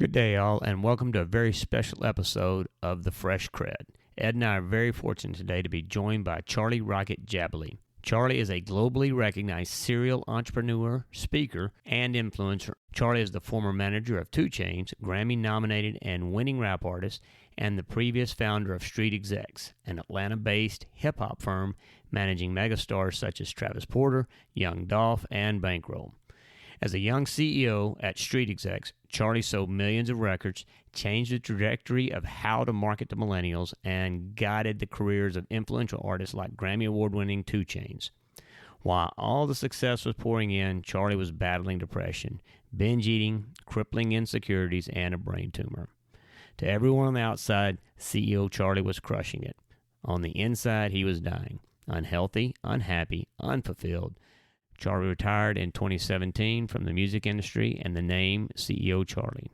Good day, all, and welcome to a very special episode of the Fresh CrEd. Ed and I are very fortunate today to be joined by Charlie Rocket Jabaley. Charlie is a globally recognized serial entrepreneur, speaker, and influencer. Charlie is the former manager of 2 Chainz, Grammy-nominated and winning rap artist, and the previous founder of CrEd Execs, an Atlanta-based hip-hop firm managing megastars such as Travis Porter, Young Dolph, and Bankroll. As a young CEO at CrEd Execs, Charlie sold millions of records, changed the trajectory of how to market to millennials, and guided the careers of influential artists like Grammy Award-winning 2 Chainz. While all the success was pouring in, Charlie was battling depression, binge eating, crippling insecurities, and a brain tumor. To everyone on the outside, CEO Charlie was crushing it. On the inside, he was dying, unhealthy, unhappy, unfulfilled. Charlie retired in 2017 from the music industry and the name CEO Charlie.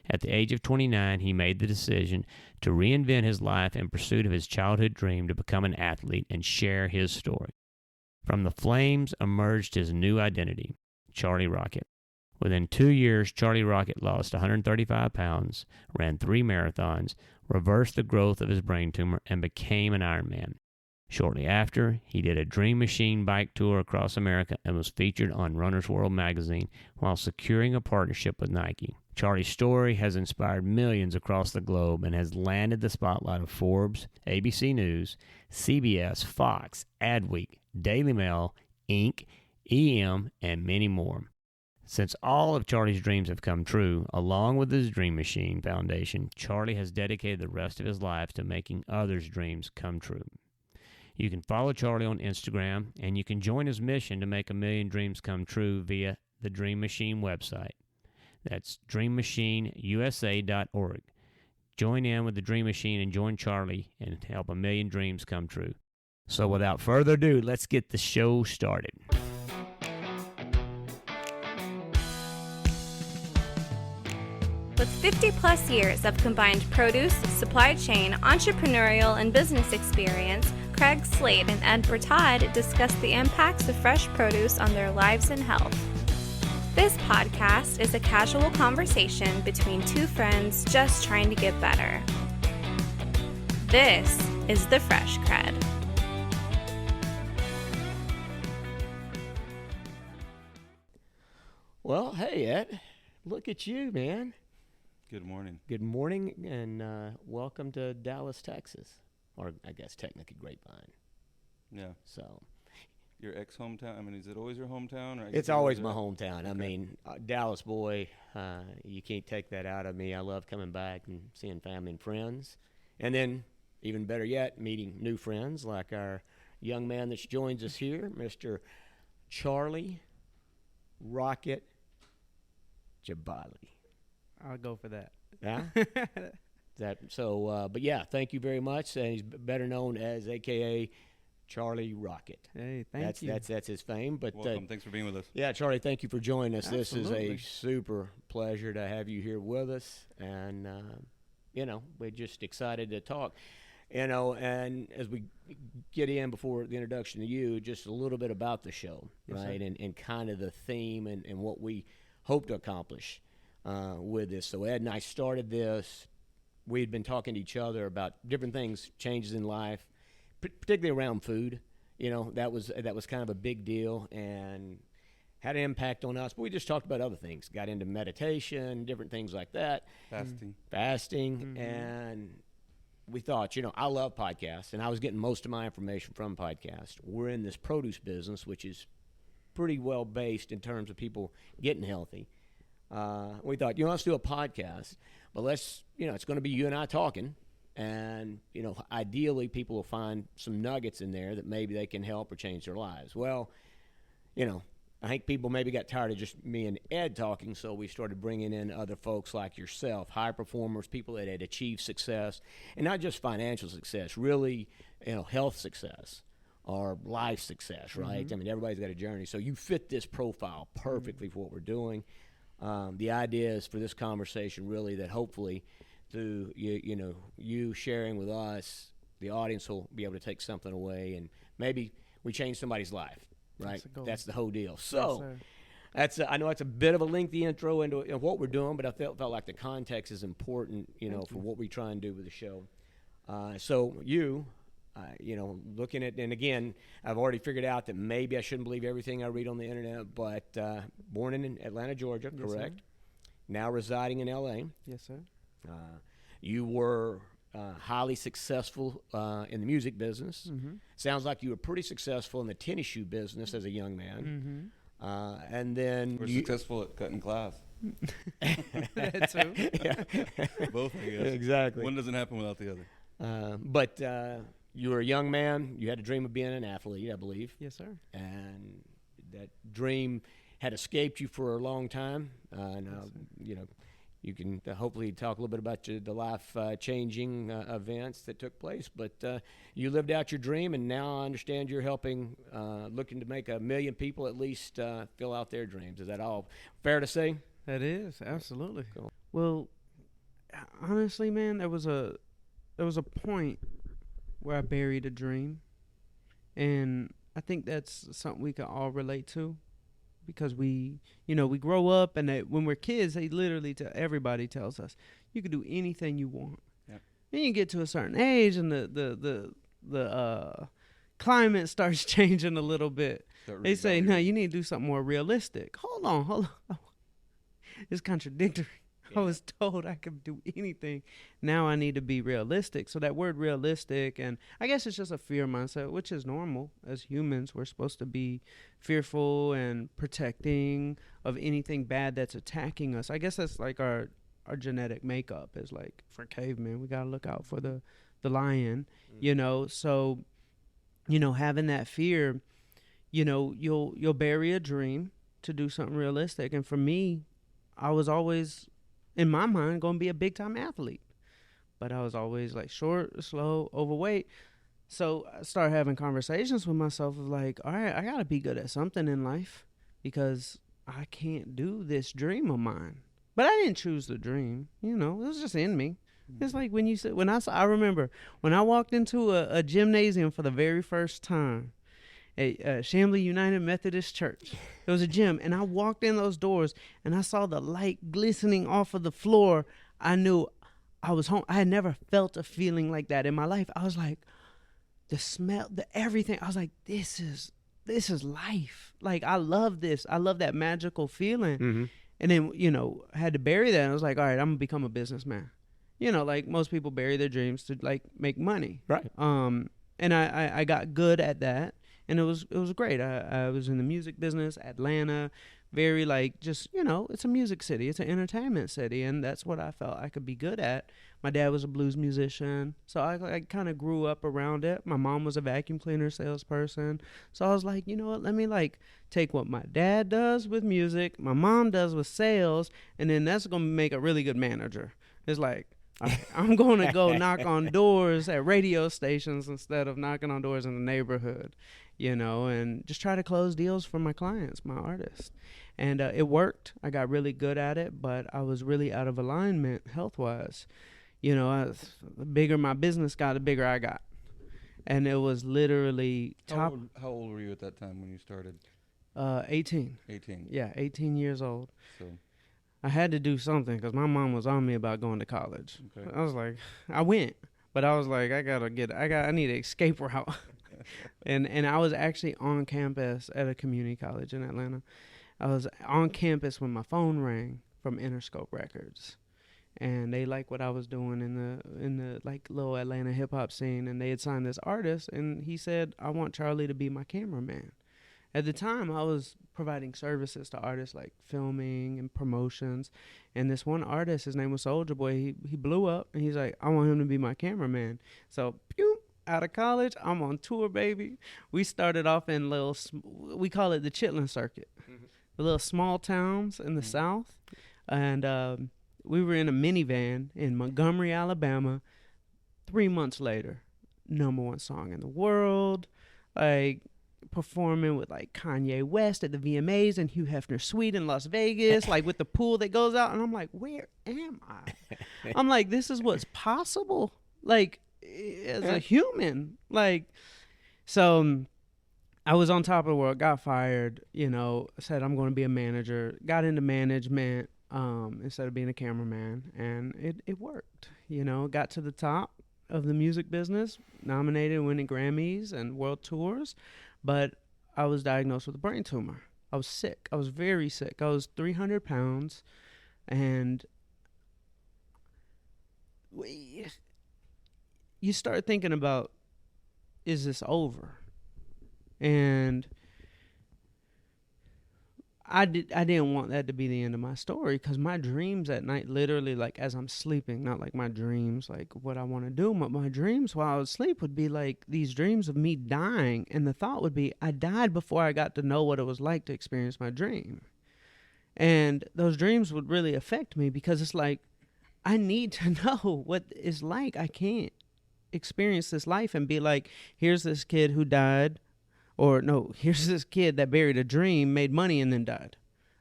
At the age of 29, he made the decision to reinvent his life in pursuit of his childhood dream to become an athlete and share his story. From the flames emerged his new identity, Charlie Rocket. Within 2 years, Charlie Rocket lost 135 pounds, ran 3 marathons, reversed the growth of his brain tumor, and became an Ironman. Shortly after, he did a Dream Machine bike tour across America and was featured on Runner's World magazine while securing a partnership with Nike. Charlie's story has inspired millions across the globe and has landed the spotlight of Forbes, ABC News, CBS, Fox, Adweek, Daily Mail, Inc., EM, and many more. Since all of Charlie's dreams have come true, along with his Dream Machine Foundation, Charlie has dedicated the rest of his life to making others' dreams come true. You can follow Charlie on Instagram, and you can join his mission to make 1 million dreams come true via the Dream Machine website. That's dreammachineusa.org. Join in with the Dream Machine and join Charlie and help 1 million dreams come true. So without further ado, let's get the show started. With 50-plus years of combined produce, supply chain, entrepreneurial, and business experience, Craig Slade and Ed Bertad discuss the impacts of fresh produce on their lives and health. This podcast is a casual conversation between 2 friends just trying to get better. This is the Fresh CrEd. Well, hey, Ed. Look at you, man. Good morning. Good morning, and welcome to Dallas, Texas. Or, I guess, technically Grapevine. Yeah. So, Your ex-hometown? I mean, is it always your hometown? Or it's always my hometown. Okay. I mean, Dallas boy, you can't take that out of me. I love coming back and seeing family and friends. And then, even better yet, meeting new friends like our young man that joins us here, Mr. Charlie Rocket Jabaley. I'll go for that. Yeah? But yeah, thank you very much. And he's better known as AKA Charlie Rocket. Hey, thank you. That's his fame. But Welcome. Thanks for being with us. yeah, Charlie, thank you for joining us. Absolutely. This is a super pleasure to have you here with us, and we're just excited to talk. And as we get in before the introduction to you, just a little bit about the show, Yes, right? sir. And kind of the theme and what we hope to accomplish with this. So Ed and I started this. We had been talking to each other about different things, changes in life, particularly around food. That was kind of a big deal and had an impact on us. But we just talked about other things, got into meditation, different things like that. Fasting, Mm-hmm. and we thought, I love podcasts, and I was getting most of my information from podcasts. We're in this produce business, which is pretty well based in terms of people getting healthy. We thought, let's do a podcast, but let's, it's going to be you and I talking, and, ideally people will find some nuggets in there that maybe they can help or change their lives. Well, I think people maybe got tired of just me and Ed talking, so we started bringing in other folks like yourself, high performers, people that had achieved success, and not just financial success, really, health success or life success, right? Mm-hmm. I mean, everybody's got a journey, so you fit this profile perfectly for what we're doing. The idea is for this conversation really that hopefully through you sharing with us, the audience will be able to take something away, and maybe we change somebody's life, right? That's the goal. That's the whole deal. So, Yes, I know that's a bit of a lengthy intro into what we're doing, but I felt like the context is important, for what we try and do with the show. So you looking at, and again, I've already figured out that maybe I shouldn't believe everything I read on the internet, but born in Atlanta, Georgia, correct? Yes, now residing in L.A. Yes, sir. You were highly successful in the music business. Mm-hmm. Sounds like you were pretty successful in the tennis shoe business as a young man. Mm-hmm. And then We're successful at cutting glass. That too. Yeah. Both, I guess. Exactly. One doesn't happen without the other. But you were a young man. You had a dream of being an athlete, I believe. Yes, sir. And that dream had escaped you for a long time. You can hopefully talk a little bit about the life-changing events that took place. But you lived out your dream, and now I understand you're helping, looking to make 1 million people at least fill out their dreams. Is that all fair to say? That is, absolutely. Cool. Well, honestly, man, there was a point where I buried a dream, and I think that's something we can all relate to. Because we grow up, and when we're kids, everybody tells us you can do anything you want. Yep. Then you get to a certain age, and the climate starts changing a little bit. They say, no, you need to do something more realistic. Hold on. It's contradictory. I was told I could do anything. Now I need to be realistic. So that word realistic, and I guess it's just a fear mindset, which is normal. As humans, we're supposed to be fearful and protecting of anything bad that's attacking us. I guess that's like our genetic makeup is like for cavemen. We got to look out for the lion, So, having that fear, you'll bury a dream to do something realistic. And for me, I was always, in my mind, going to be a big-time athlete. But I was always, like, short, slow, overweight. So I started having conversations with myself of, like, all right, I got to be good at something in life because I can't do this dream of mine. But I didn't choose the dream. It was just in me. It's like I remember when I walked into a gymnasium for the very first time, at Chamblee United Methodist Church. There was a gym, and I walked in those doors, and I saw the light glistening off of the floor. I knew I was home. I had never felt a feeling like that in my life. I was like, the smell, everything. I was like, this is life. Like, I love this. I love that magical feeling. Mm-hmm. And then, I had to bury that. And I was like, all right, I'm going to become a businessman. Like most people bury their dreams to, like, make money. Right. And I got good at that. And it was great. I was in the music business, Atlanta, very it's a music city. It's an entertainment city, and that's what I felt I could be good at. My dad was a blues musician, so I kind of grew up around it. My mom was a vacuum cleaner salesperson, so I was like, you know what, let me take what my dad does with music, my mom does with sales, and then that's going to make a really good manager. It's like, I'm going to go knock on doors at radio stations instead of knocking on doors in the neighborhood, and just try to close deals for my clients, my artists. And it worked. I got really good at it, but I was really out of alignment health-wise. The bigger my business got, the bigger I got. And it was literally How old were you at that time when you started? 18. 18. Yeah, 18 years old. So I had to do something because my mom was on me about going to college. Okay. I was like, I went, but I was like, I need an escape route. and I was actually on campus at a community college in Atlanta. I was on campus when my phone rang from Interscope Records, and they liked what I was doing in the like little Atlanta hip hop scene, and they had signed this artist, and he said, I want Charlie to be my cameraman. At the time, I was providing services to artists like filming and promotions. And this one artist, his name was Soulja Boy, he blew up. And he's like, I want him to be my cameraman. So, out of college, I'm on tour, baby. We started off in we call it the Chitlin Circuit. Mm-hmm. The little small towns in the South. And we were in a minivan in Montgomery, Alabama. 3 months later, #1 song in the world. Performing with Kanye West at the VMAs and Hugh Hefner's suite in Las Vegas, with the pool that goes out. And I'm like, where am I? I'm like, this is what's possible, as a human. So I was on top of the world, got fired, said I'm going to be a manager, got into management instead of being a cameraman, and it worked. Got to the top of the music business, nominated, winning Grammys and world tours, but I was diagnosed with a brain tumor. I was sick. I was very sick. I was 300 pounds, and you start thinking about, is this over? And I didn't want that to be the end of my story, because my dreams at night, literally, like as I'm sleeping, not like my dreams, like what I want to do, but my dreams while I was asleep would be like these dreams of me dying. And the thought would be, I died before I got to know what it was like to experience my dream. And those dreams would really affect me, because it's like, I need to know what it's like. I can't experience this life and be like, here's this kid who died. Or no, here's this kid that buried a dream, made money, and then died.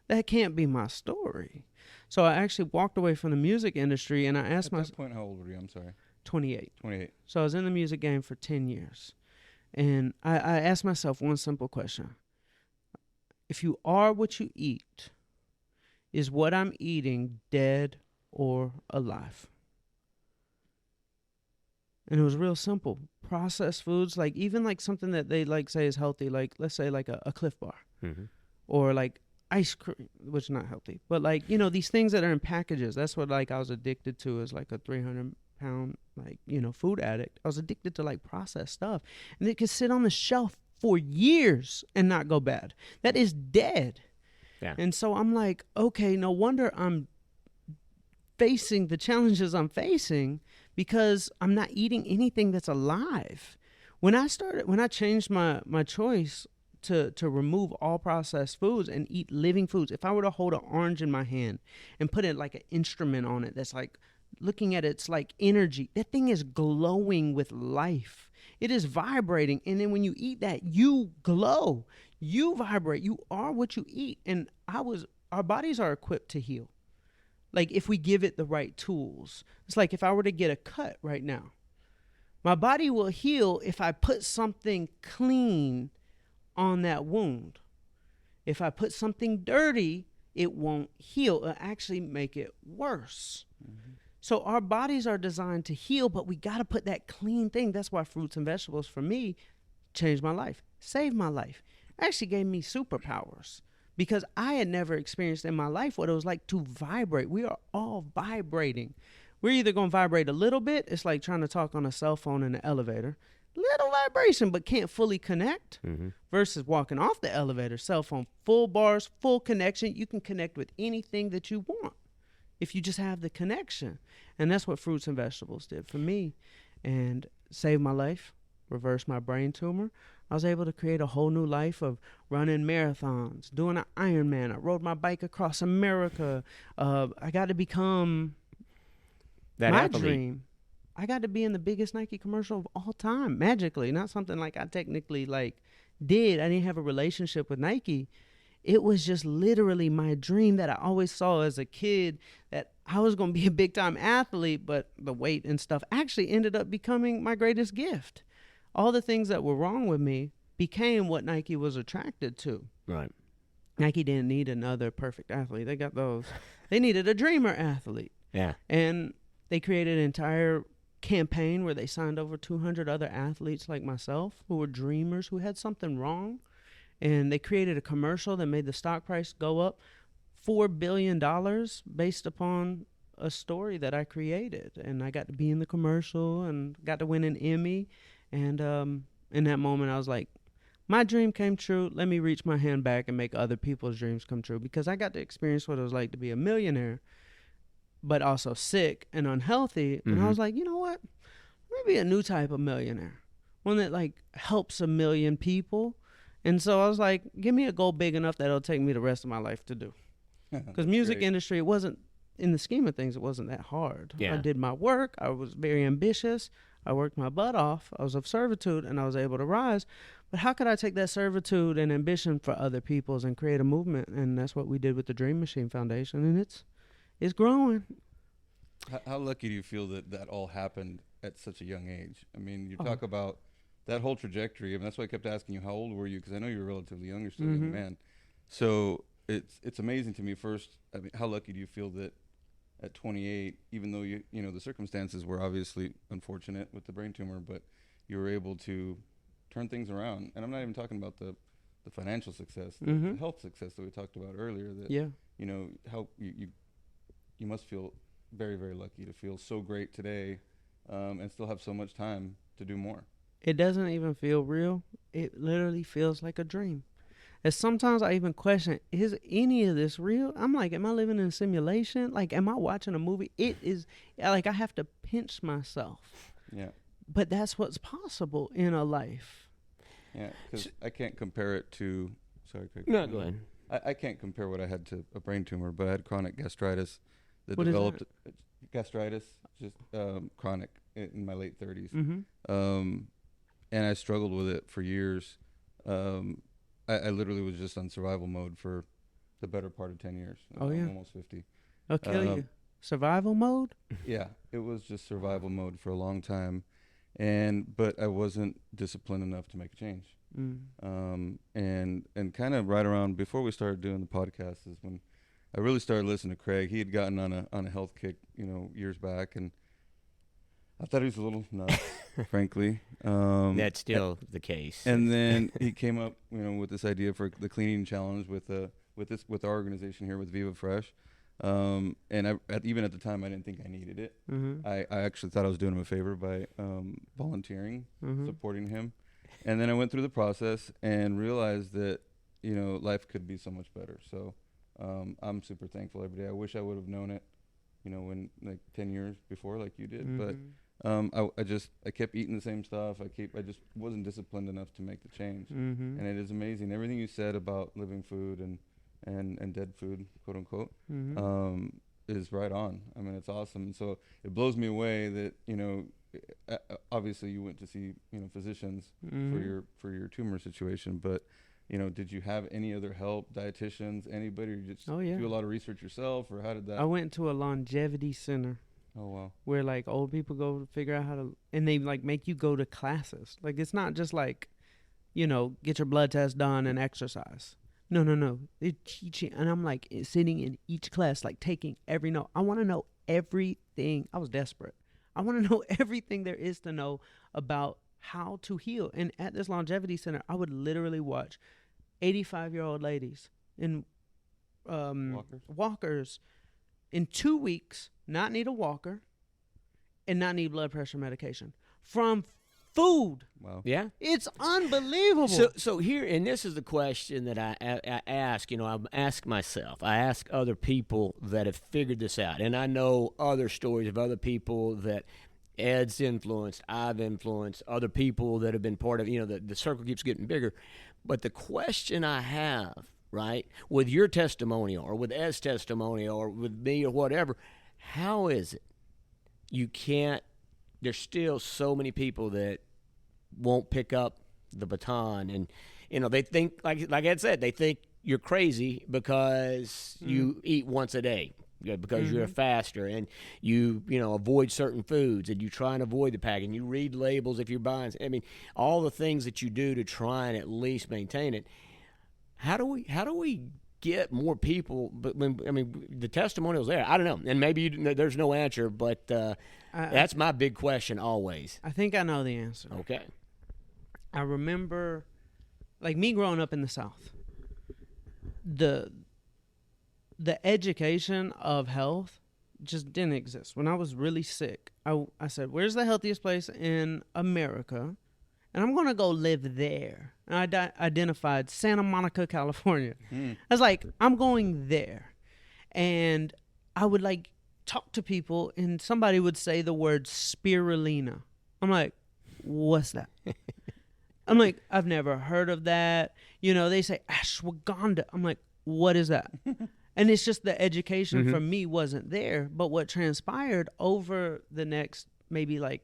That can't be my story. So I actually walked away from the music industry, and I asked myself... At that point, how old were you? I'm sorry. 28. 28. So I was in the music game for 10 years. And I asked myself one simple question. If you are what you eat, is what I'm eating dead or alive? And it was real simple. Processed foods, like even like something that they like say is healthy, like let's say like a Cliff Bar, or like ice cream, which is not healthy, but like, these things that are in packages. That's what like I was addicted to as like a 300-pound like, food addict. I was addicted to like processed stuff, and it could sit on the shelf for years and not go bad. That is dead. Yeah. And so I'm like, okay, no wonder I'm facing the challenges I'm facing, because I'm not eating anything that's alive. When I changed my choice to remove all processed foods and eat living foods, if I were to hold an orange in my hand and put it like an instrument on it that's like looking at it's like energy, that thing is glowing with life. It is vibrating. And then when you eat that, you glow, you vibrate, you are what you eat. And our bodies are equipped to heal. Like if we give it the right tools. It's like if I were to get a cut right now, my body will heal if I put something clean on that wound. If I put something dirty, it won't heal. It'll actually make it worse. Mm-hmm. So our bodies are designed to heal, but we got to put that clean thing. That's why fruits and vegetables for me changed my life, saved my life, actually gave me superpowers. Because I had never experienced in my life what it was like to vibrate. We are all vibrating. We're either going to vibrate a little bit. It's like trying to talk on a cell phone in an elevator. Little vibration, but can't fully connect. Mm-hmm. Versus walking off the elevator, cell phone, full bars, full connection. You can connect with anything that you want if you just have the connection. And that's what fruits and vegetables did for me. And saved my life, reversed my brain tumor. I was able to create a whole new life of running marathons, doing an Ironman. I rode my bike across America. I got to become that my athlete. Dream. I got to be in the biggest Nike commercial of all time, magically. Not something like I technically like did. I didn't have a relationship with Nike. It was just literally my dream that I always saw as a kid, that I was going to be a big time athlete, but the weight and stuff actually ended up becoming my greatest gift. All the things that were wrong with me became what Nike was attracted to. Right. Nike didn't need another perfect athlete. They got those. They needed a dreamer athlete. Yeah. And they created an entire campaign where they signed over 200 other athletes like myself who were dreamers who had something wrong. And they created a commercial that made the stock price go up $4 billion based upon a story that I created. And I got to be in the commercial and got to win an Emmy. And in that moment, I was like, my dream came true. Let me reach my hand back and make other people's dreams come true. Because I got to experience what it was like to be a millionaire, but also sick and unhealthy. Mm-hmm. And I was like, you know what? Maybe a new type of millionaire. One that like helps a million people. And so I was like, give me a goal big enough that it'll take me the rest of my life to do. Because music industry, it wasn't, in the scheme of things, it wasn't that hard. Yeah. I did my work. I was very ambitious. I worked my butt off. I was of servitude, and I was able to rise. But how could I take that servitude and ambition for other people's and create a movement? And that's what we did with the Dream Machine Foundation, and it's growing. How lucky do you feel that all happened at such a young age? I mean, you talk about that whole trajectory. I mean, that's why I kept asking you, how old were you? Because I know you're relatively young, you're still a young man. So it's amazing to me. First, I mean, how lucky do you feel that at 28, even though you know the circumstances were obviously unfortunate with the brain tumor, but you were able to turn things around? And I'm not even talking about the financial success, the health success that we talked about earlier. That you know how you must feel very, very lucky to feel so great today, and still have so much time to do more. It doesn't even feel real. It literally feels like a dream. And sometimes I even question, is any of this real? I'm like, am I living in a simulation? Like, am I watching a movie? It is, like, I have to pinch myself. Yeah. But that's what's possible in a life. Yeah, because I can't compare it to, sorry, Craig. No, go ahead. I can't compare what I had to a brain tumor, but I had chronic gastritis that What developed. is Gastritis, just chronic in my late 30s. And I struggled with it for years. I literally was just on survival mode for the better part of 10 years. Almost 50. I'll kill you. Survival mode? Yeah, it was just survival mode for a long time. But I wasn't disciplined enough to make a change. And kind of right around before we started doing the podcast is when I really started listening to Craig. He had gotten on a health kick, years back, and I thought he was a little nuts, frankly. That's still the case. And then he came up, with this idea for the cleaning challenge with our organization here with VivaFresh. And even at the time, I didn't think I needed it. I actually thought I was doing him a favor by volunteering, supporting him. And then I went through the process and realized that, life could be so much better. So I'm super thankful every day. I wish I would have known it, when like 10 years before, like you did. But I kept eating the same stuff. I just wasn't disciplined enough to make the change. And it is amazing. Everything you said about living food and dead food, quote unquote, is right on. I mean, it's awesome. And so it blows me away that, obviously you went to see, physicians for your tumor situation, but did you have any other help, dietitians, anybody, or you just do a lot of research yourself, or how did that? I went to a longevity center. Oh, wow. Where like old people go to figure out how to, and they like make you go to classes. Like it's not just like, get your blood test done and exercise. No. They teach you, and I'm like sitting in each class, like taking every note. I want to know everything. I was desperate. I want to know everything there is to know about how to heal. And at this longevity center, I would literally watch 85-year-old ladies in walkers in 2 weeks not need a walker and not need blood pressure medication from food. Wow. Yeah. It's unbelievable. So here, and this is the question that I ask, I ask myself. I ask other people that have figured this out. And I know other stories of other people that Ed's influenced, I've influenced, other people that have been part of, the circle keeps getting bigger. But the question I have, right, with your testimonial or with Ed's testimonial or with me or whatever, how is it there's still so many people that won't pick up the baton, and they think, like Ed said, they think you're crazy because you eat once a day, because you're a faster, and you avoid certain foods, and you try and avoid the packaging, you read labels if you're buying. I mean, all the things that you do to try and at least maintain it. How do we get more people? But the testimonial's there. I don't know, and maybe there's no answer, but that's my big question always. I think I know the answer. Okay. I remember, like me growing up in the South, the education of health just didn't exist. When I was really sick, I said, where's the healthiest place in America? And I'm going to go live there. And I identified Santa Monica, California. I was like, I'm going there. And I would like talk to people, and somebody would say the word spirulina. I'm like, what's that? I'm like, I've never heard of that. They say ashwagandha. I'm like, what is that? And it's just the education for me wasn't there. But what transpired over the next maybe like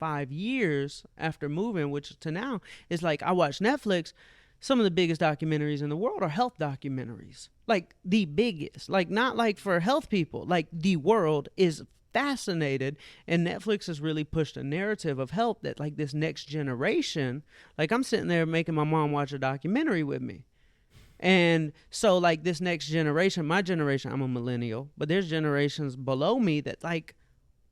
5 years after moving, which to now is like I watch Netflix. Some of the biggest documentaries in the world are health documentaries, like the biggest, like not like for health people, like the world is fascinated, and Netflix has really pushed a narrative of health that like this next generation, like I'm sitting there making my mom watch a documentary with me. And so like this next generation, my generation, I'm a millennial, but there's generations below me that like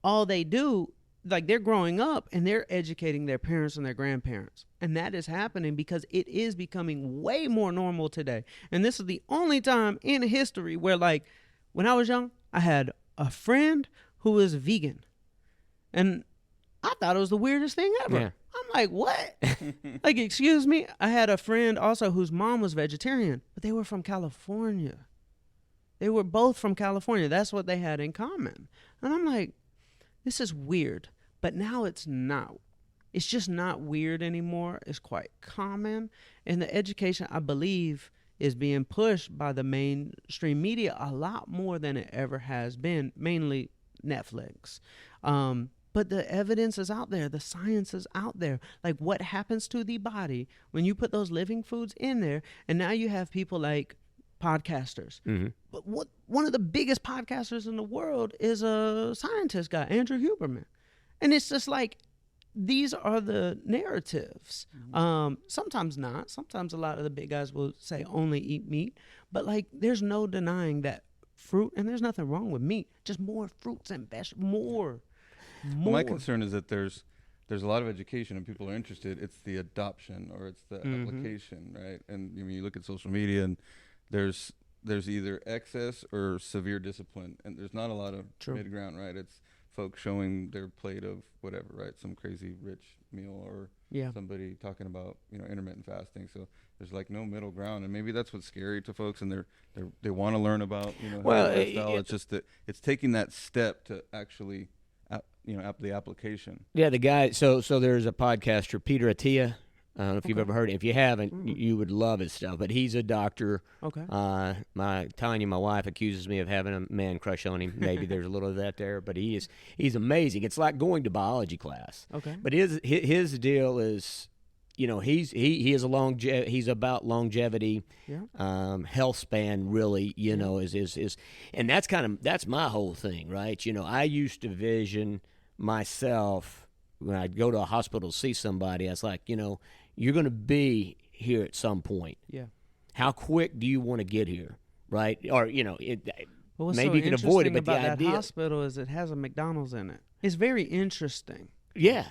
all they do, like they're growing up and they're educating their parents and their grandparents. And that is happening because it is becoming way more normal today. And this is the only time in history where like when I was young, I had a friend who was vegan. And I thought it was the weirdest thing ever. Yeah. I'm like, what? Like, excuse me? I had a friend also whose mom was vegetarian, but they were from California. They were both from California. That's what they had in common. And I'm like, this is weird. But now it's not. It's just not weird anymore. It's quite common. And the education, I believe, is being pushed by the mainstream media a lot more than it ever has been, mainly Netflix. But the evidence is out there. The science is out there. Like what happens to the body when you put those living foods in there. And now you have people like podcasters. Mm-hmm. But one of the biggest podcasters in the world is a scientist guy, Andrew Huberman. And it's just like, these are the narratives. Sometimes not. Sometimes a lot of the big guys will say only eat meat. But like, there's no denying that fruit, and there's nothing wrong with meat, just more fruits and vegetables, more. My concern is that there's a lot of education and people are interested. It's the adoption or it's the application, right? And I mean, you look at social media and there's either excess or severe discipline, and there's not a lot of mid ground, right? It's folks showing their plate of whatever, right? Some crazy rich meal or somebody talking about intermittent fasting. So there's like no middle ground, and maybe that's what's scary to folks, and they want to learn about lifestyle. It's just that it's taking that step to actually. The application. Yeah, the guy. So there's a podcaster, Peter Attia. I don't know if you've ever heard him. If you haven't, you would love his stuff. But he's a doctor. Okay. Tanya, my wife, accuses me of having a man crush on him. Maybe there's a little of that there, but he's amazing. It's like going to biology class. Okay. But his deal is, he's about longevity, health span. Really, is and that's my whole thing, right? I used to vision myself when I'd go to a hospital to see somebody. I was like, you're going to be here at some point. Yeah. How quick do you want to get here, right? Or maybe you can avoid it, but the idea. That hospital is it has a McDonald's in it. It's very interesting. Yeah.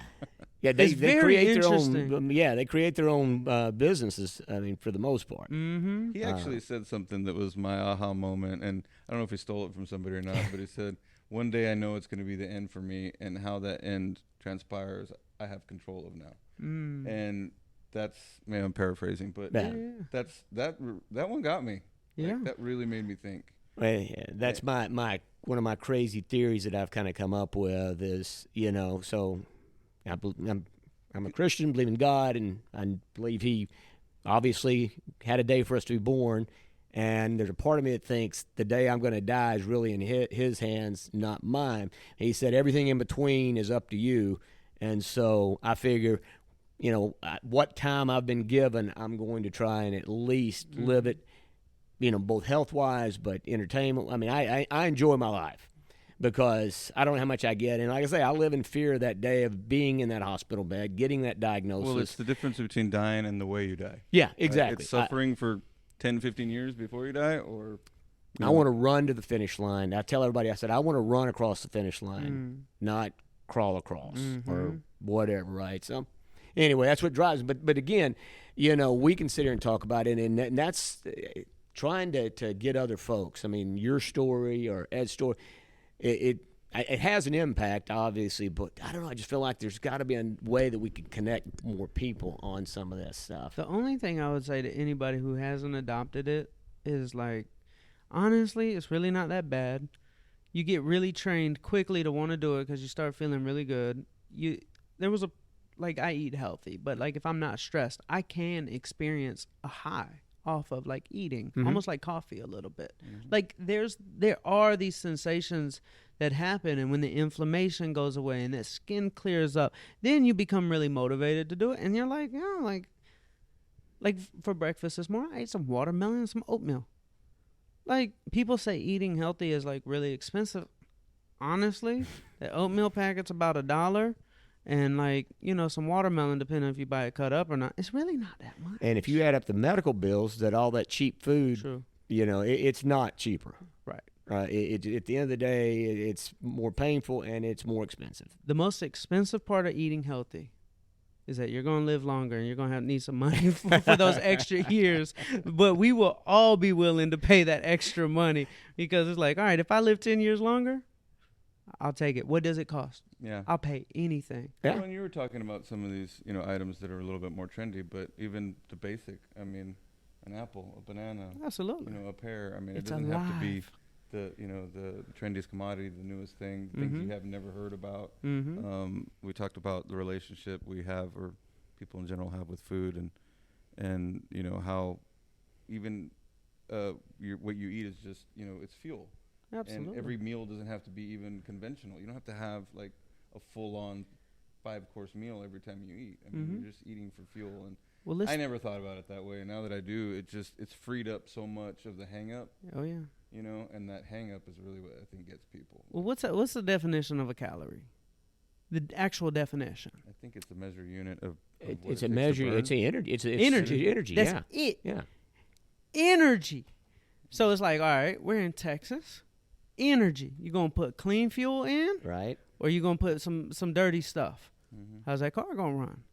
Yeah, they create their own. They create their own businesses. I mean, for the most part. Mm-hmm. He actually said something that was my aha moment, and I don't know if he stole it from somebody or not, but he said, "One day I know it's going to be the end for me, and how that end transpires, I have control of now." And that's, I'm paraphrasing, but that one got me. Yeah, like, that really made me think. Well, that's my one of my crazy theories that I've kind of come up with is, so I'm a Christian, believe in God, and I believe He obviously had a day for us to be born. And there's a part of me that thinks the day I'm going to die is really in His hands, not mine. He said everything in between is up to you. And so I figure, what time I've been given, I'm going to try and at least live it, both health-wise, but entertainment. I mean, I enjoy my life because I don't know how much I get. And like I say, I live in fear of that day of being in that hospital bed, getting that diagnosis. Well, it's the difference between dying and the way you die. Yeah, exactly. It's suffering for 10, 15 years before you die, or... I want to run to the finish line. I tell everybody, I said, I want to run across the finish line, not crawl across or whatever, right? So anyway, that's what drives me. But again, we can sit here and talk about it, and that's trying to get other folks. I mean, your story or Ed's story, it has an impact, obviously, but I don't know. I just feel like there's got to be a way that we can connect more people on some of this stuff. The only thing I would say to anybody who hasn't adopted it is, like, honestly, it's really not that bad. You get really trained quickly to want to do it because you start feeling really good. I eat healthy, but, like, if I'm not stressed, I can experience a high off of, like, eating, almost like coffee a little bit. Like, there are these sensations that happen, and when the inflammation goes away and that skin clears up, then you become really motivated to do it, and you're like, like for breakfast this morning, I ate some watermelon and some oatmeal. Like, people say eating healthy is, like, really expensive. honestly, the oatmeal packet's about $1. And like, some watermelon, depending if you buy it cut up or not, it's really not that much. And if you add up the medical bills, that all that cheap food, True. It's not cheaper. Right. At the end of the day, it's more painful and it's more expensive. The most expensive part of eating healthy is that you're going to live longer and you're going to need some money for those extra years. But we will all be willing to pay that extra money because it's like, all right, if I live 10 years longer, I'll take it. What does it cost? Yeah. I'll pay anything. Yeah. Well, and you were talking about some of these, items that are a little bit more trendy, but even the basic, an apple, a banana, Absolutely. a pear. It It's doesn't have to be alive. the trendiest commodity, the newest thing, things you have never heard about. We talked about the relationship we have, or people in general have, with food, and how even what you eat is just it's fuel. Absolutely. And every meal doesn't have to be even conventional. You don't have to have like a full-on 5-course meal every time you eat. You're just eating for fuel. And I never thought about it that way. And now that I do, it's freed up so much of the hang-up. Oh yeah. And that hang-up is really what I think gets people. Well, what's the definition of a calorie? The actual definition. I think it's a measure unit of It's a measure. It's energy. It's energy. Energy. That's yeah. it. Yeah. Energy. So it's like, all right, we're in Texas. Energy. You gonna put clean fuel in, Right. or you gonna put some dirty stuff? How's that car gonna run?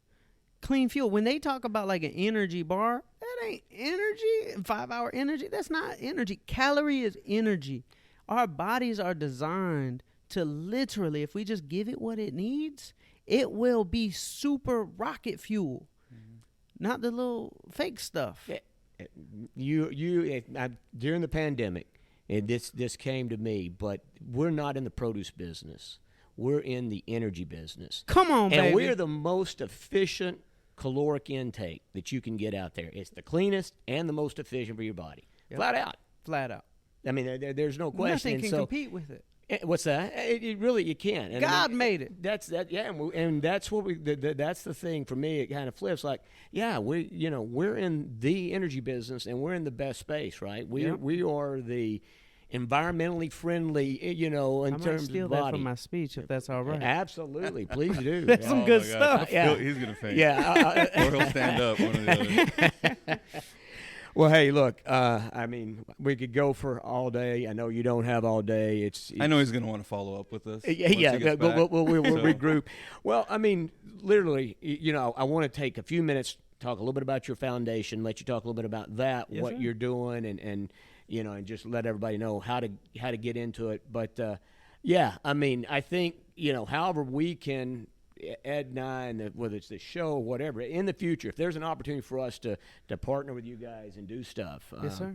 Clean fuel. When they talk about like an energy bar, that ain't energy. 5-hour energy. That's not energy. Calorie is energy. Our bodies are designed to literally, if we just give it what it needs, it will be super rocket fuel, not the little fake stuff. During the pandemic, and this came to me, but we're not in the produce business. We're in the energy business. Come on, baby. And we're the most efficient caloric intake that you can get out there. It's the cleanest and the most efficient for your body. Yep. Flat out. Flat out. There's no question. Nothing can compete with it. What's that? It really, you can't. And God made it. That's that. Yeah, and that's what that's the thing for me. It kind of flips. Like, yeah, we're in the energy business and we're in the best space, right? We are the environmentally friendly, in terms of steal body. that from my speech, if that's all right. Absolutely, please do. That's some good stuff. Yeah. He's gonna faint. Yeah, or he'll stand up. One or the other. Well, hey, look. We could go for all day. I know you don't have all day. I know he's going to want to follow up with us. But we'll regroup. Well, literally, I want to take a few minutes, talk a little bit about your foundation, let you talk a little bit about that, yes, what sir. you're doing, and just let everybody know how to get into it. But I think however we can. Ed and I, and whether it's the show or whatever, in the future, if there's an opportunity for us to partner with you guys and do stuff, Yes, sir.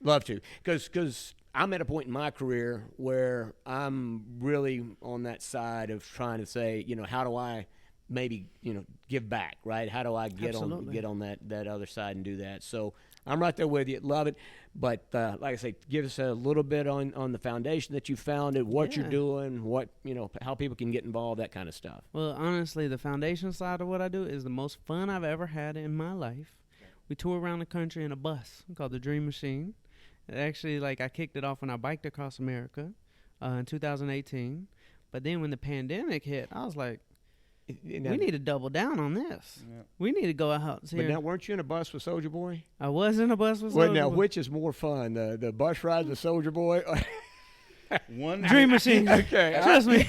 love to. Because I'm at a point in my career where I'm really on that side of trying to say, how do I maybe, give back, right? How do I get on that other side and do that? So I'm right there with you. Love it. But like I say, give us a little bit on the foundation that you founded, what you're doing, what how people can get involved, that kind of stuff. Well, honestly, the foundation side of what I do is the most fun I've ever had in my life. We tour around the country in a bus called the Dream Machine. Actually, I kicked it off when I biked across America in 2018. But then when the pandemic hit, I was like, we need to double down on this. Yeah. We need to go out here. But now, weren't you in a bus with Soulja Boy? I was in a bus with Soulja Boy. Well, now, which is more fun, the bus ride with Soulja Boy? One Dream Machine. Okay, trust me.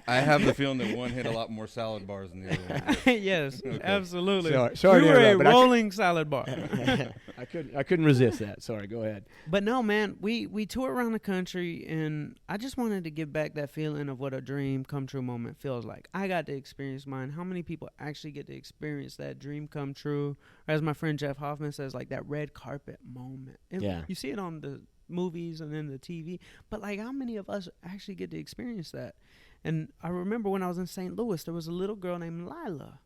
I have the feeling that one hit a lot more salad bars than the other one. Yes, absolutely. Sorry we were a rolling salad bar. I couldn't resist that. Sorry, go ahead. But no, man, we tour around the country, and I just wanted to give back that feeling of what a dream come true moment feels like. I got to experience mine. How many people actually get to experience that dream come true? Or as my friend Jeff Hoffman says, that red carpet moment. You see it on the movies and then the TV, but how many of us actually get to experience that? And I remember when I was in St. Louis, there was a little girl named Lila,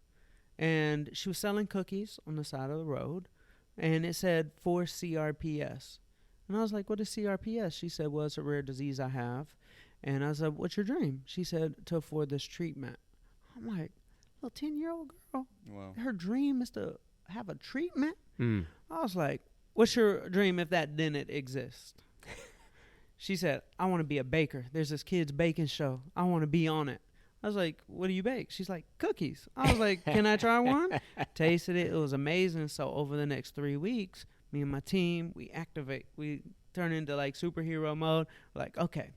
and she was selling cookies on the side of the road, and it said for CRPS. And I was like, what is CRPS? She said, well, it's a rare disease I have. And I said, what's your dream? She said, to afford this treatment. I'm like, little 10-year-old girl, wow. Her dream is to have a treatment? I was like, what's your dream if that didn't exist? She said, I want to be a baker. There's this kid's baking show. I want to be on it. I was like, what do you bake? She's like, cookies. I was like, can I try one? Tasted it. It was amazing. So over the next 3 weeks, me and my team, we turn into like superhero mode. We're like, okay,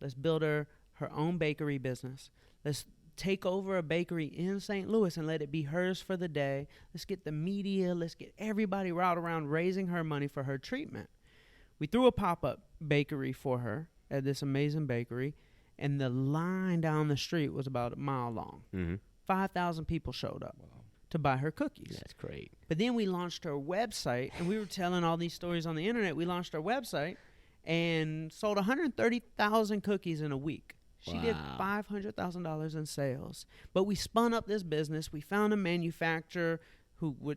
let's build her own bakery business. Let's take over a bakery in St. Louis and let it be hers for the day. Let's get the media. Let's get everybody right around raising her money for her treatment. We threw a pop-up bakery for her at this amazing bakery, and the line down the street was about a mile long. Mm-hmm. 5,000 people showed up to buy her cookies. That's great. But then we launched her website, and we were telling all these stories on the internet. We launched our website and sold 130,000 cookies in a week. She did $500,000 in sales. But we spun up this business. We found a manufacturer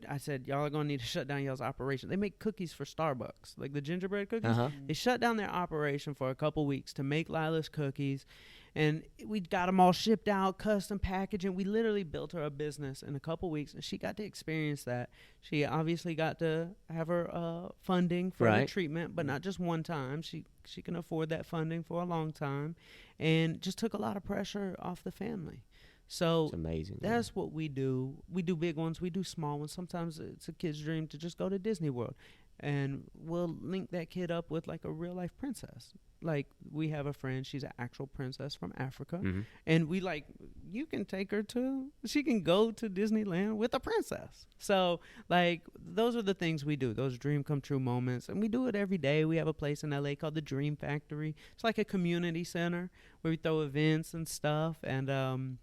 I said, y'all are going to need to shut down y'all's operation. They make cookies for Starbucks, like the gingerbread cookies. Uh-huh. They shut down their operation for a couple weeks to make Lila's cookies. And we got them all shipped out, custom packaging. We literally built her a business in a couple weeks, and she got to experience that. She obviously got to have her funding for the treatment, but not just one time. She can afford that funding for a long time, and just took a lot of pressure off the family. So it's amazing. That's what we do. We do big ones. We do small ones. Sometimes it's a kid's dream to just go to Disney World. And we'll link that kid up with like a real life princess. Like we have a friend, she's an actual princess from Africa. Mm-hmm. And you can take her she can go to Disneyland with a princess. So like those are the things we do, those dream come true moments. And we do it every day. We have a place in LA called the Dream Factory. It's like a community center where we throw events and stuff. And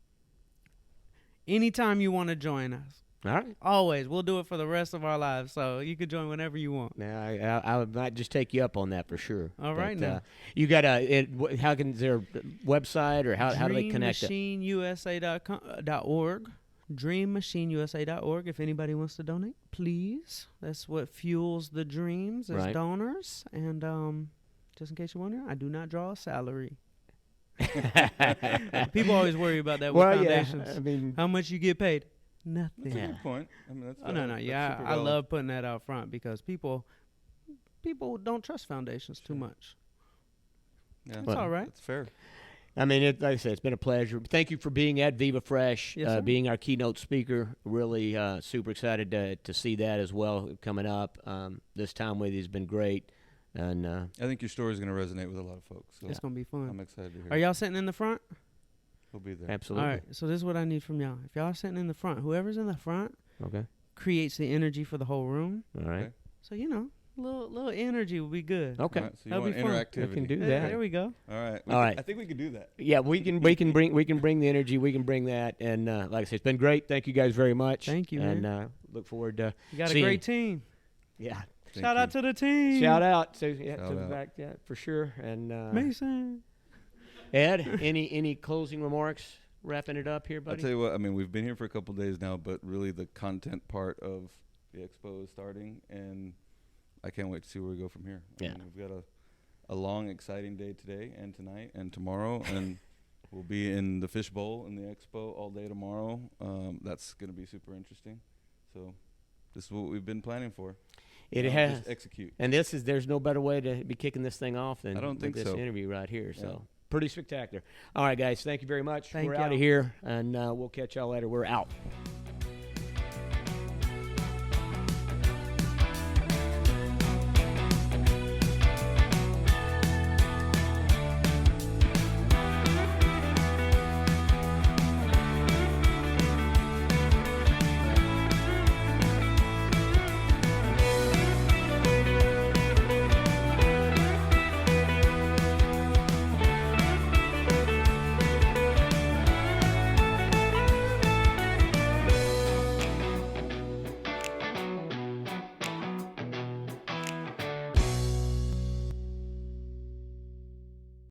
anytime you want to join us. All right. Always. We'll do it for the rest of our lives. So you could join whenever you want. Now, I might just take you up on that for sure. All right. Now. You got is there a website or how do they connect it? DreamMachineUSA.org. DreamMachineUSA.org. If anybody wants to donate, please. That's what fuels the dreams as donors. And just in case you're wondering, I do not draw a salary. People always worry about that with foundations. Yeah. I mean, how much you get paid? Nothing. That's a good point. I mean, that's no. Yeah, I love putting that out front because people don't trust foundations too much. Yeah, that's all right. That's fair. I mean, like I said, it's been a pleasure. Thank you for being at VivaFresh, being our keynote speaker. Really super excited to see that as well coming up. This time with you has been great. And I think your story is going to resonate with a lot of folks. So it's going to be fun. I'm excited to hear. Are y'all sitting in the front? We'll be there. Absolutely. All right. So this is what I need from y'all. If y'all are sitting in the front, whoever's in the front creates the energy for the whole room. All right. So, a little energy will be good. Okay. Right, so you want interactivity. We can do that. There we go. All right. I think we can do that. Yeah, we can bring the energy. We can bring that. And like I said, it's been great. Thank you guys very much. Thank you, man. And look forward to You got a great team. Yeah. Shout out to the team. Shout out to the back, for sure. And Mason. Ed, any closing remarks? Wrapping it up here, buddy. I'll tell you what. I mean, we've been here for a couple of days now, but really the content part of the expo is starting, and I can't wait to see where we go from here. I mean, we've got a long, exciting day today and tonight and tomorrow, and we'll be in the Fish Bowl in the expo all day tomorrow. That's going to be super interesting. So this is what we've been planning for. It has. Just execute. And there's no better way to be kicking this thing off than I don't think this so. interview right here. So pretty spectacular. All right, guys. Thank you very much. Thank We're y'all. out of here, and we'll catch y'all later. We're out.